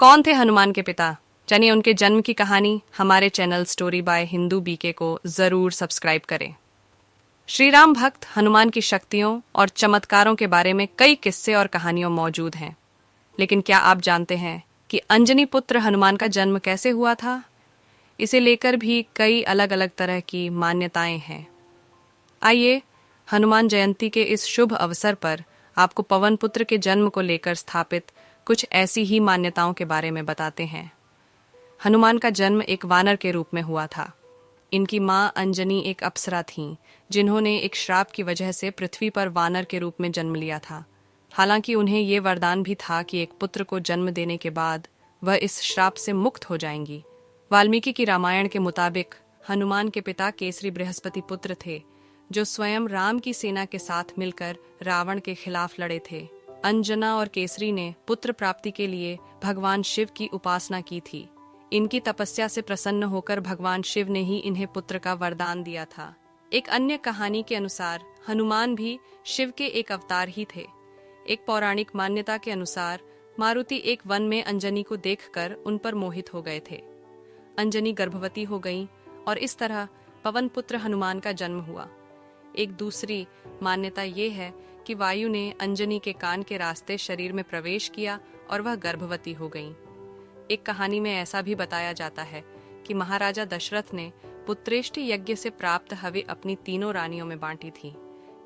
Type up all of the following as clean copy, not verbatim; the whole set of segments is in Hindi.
कौन थे हनुमान के पिता? चलिए उनके जन्म की कहानी हमारे channel story by Hindu BK को जरूर सब्सक्राइब करें। श्री राम भक्त हनुमान की शक्तियों और चमत्कारों के बारे में कई किस्से और कहानियां मौजूद हैं, लेकिन क्या आप जानते हैं कि अंजनी पुत्र हनुमान का जन्म कैसे हुआ था? इसे लेकर भी कई अलग अलग तरह की मान्यताएं हैं। आइए हनुमान जयंती के इस शुभ अवसर पर आपको पवन पुत्र के जन्म को लेकर स्थापित कुछ ऐसी ही मान्यताओं के बारे में बताते हैं। हनुमान का जन्म एक वानर के रूप में हुआ था। इनकी मां अंजनी एक अप्सरा थीं, जिन्होंने एक श्राप की वजह से पृथ्वी पर वानर के रूप में जन्म लिया था। हालांकि उन्हें ये वरदान भी था कि एक पुत्र को जन्म देने के बाद वह इस श्राप से मुक्त हो जाएंगी। वाल्मीकि की रामायण के मुताबिक हनुमान के पिता केसरी बृहस्पति पुत्र थे, जो स्वयं राम की सेना के साथ मिलकर रावण के खिलाफ लड़े थे। अंजना और केसरी ने पुत्र प्राप्ति के लिए भगवान शिव की उपासना की थी। इनकी तपस्या से प्रसन्न होकर भगवान शिव ने ही इन्हें पुत्र का वरदान दिया था। एक अन्य कहानी के अनुसार हनुमान भी शिव के एक अवतार ही थे। एक पौराणिक मान्यता के अनुसार मारुति एक वन में अंजनी को देखकर उन पर मोहित हो गए थे। अंजनी गर्भवती हो गईं और इस तरह पवन पुत्र हनुमान का जन्म हुआ। एक दूसरी मान्यता ये है कि वायु ने अंजनी के कान के रास्ते शरीर में प्रवेश किया और वह गर्भवती हो गईं। एक कहानी में ऐसा भी बताया जाता है कि महाराजा दशरथ ने पुत्रेष्टि यज्ञ से प्राप्त हवि अपनी तीनों रानियों में बांटी थी।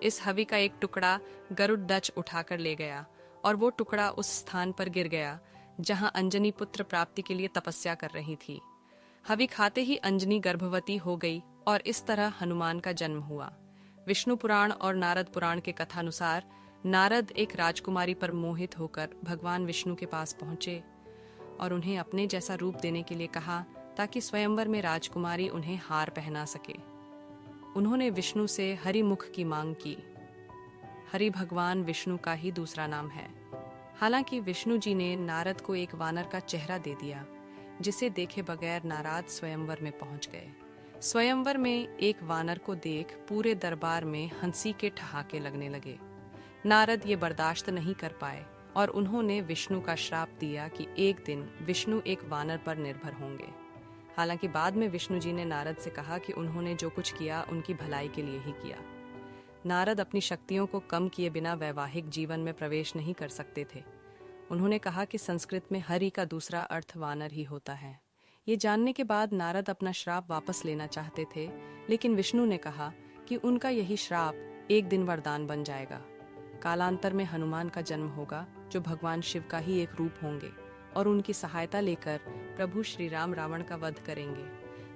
इस हवि का एक टुकड़ा गरुड़ ध्वज उठाकर ले गया और वो टुकड़ा उस स्थान पर गिर गया जहां अंजनी पुत्र प्राप्ति के लिए तपस्या कर रही थी। हवि खाते ही अंजनी गर्भवती हो गई और इस तरह हनुमान का जन्म हुआ। विष्णु पुराण और नारद पुराण के कथानुसार नारद एक राजकुमारी पर मोहित होकर भगवान विष्णु के पास पहुंचे और उन्हें अपने जैसा रूप देने के लिए कहा, ताकि स्वयंवर में राजकुमारी उन्हें हार पहना सके। उन्होंने विष्णु से हरि मुख की मांग की। हरि भगवान विष्णु का ही दूसरा नाम है। हालांकि विष्णु जी ने नारद को एक वानर का चेहरा दे दिया, जिसे देखे बगैर नारद स्वयंवर में पहुंच गए। स्वयंवर में एक वानर को देख पूरे दरबार में हंसी के ठहाके लगने लगे। नारद ये बर्दाश्त नहीं कर पाए और उन्होंने विष्णु का श्राप दिया कि एक दिन विष्णु एक वानर पर निर्भर होंगे। हालांकि बाद में विष्णु जी ने नारद से कहा कि उन्होंने जो कुछ किया उनकी भलाई के लिए ही किया। नारद अपनी शक्तियों को कम किए बिना वैवाहिक जीवन में प्रवेश नहीं कर सकते थे। उन्होंने कहा कि संस्कृत में हरि का दूसरा अर्थ वानर ही होता है। ये जानने के बाद नारद अपना श्राप वापस लेना चाहते थे, लेकिन विष्णु ने कहा कि उनका यही श्राप एक दिन वरदान बन जाएगा। कालांतर में हनुमान का जन्म होगा, जो भगवान शिव का ही एक रूप होंगे और उनकी सहायता लेकर प्रभु श्री राम रावण का वध करेंगे।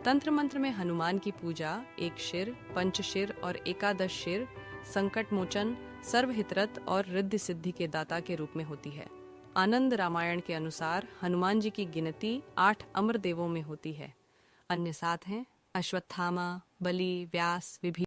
तंत्र मंत्र में हनुमान की पूजा एक शिर, पंचशिर और एकादश शिर, संकट मोचन, सर्वहितरत और रिद्धि सिद्धि के दाता के रूप में होती है। आनंद रामायण के अनुसार हनुमान जी की गिनती 8 अमर देवों में होती है। अन्य 7 हैं अश्वत्थामा, बलि, व्यास, विभीषण।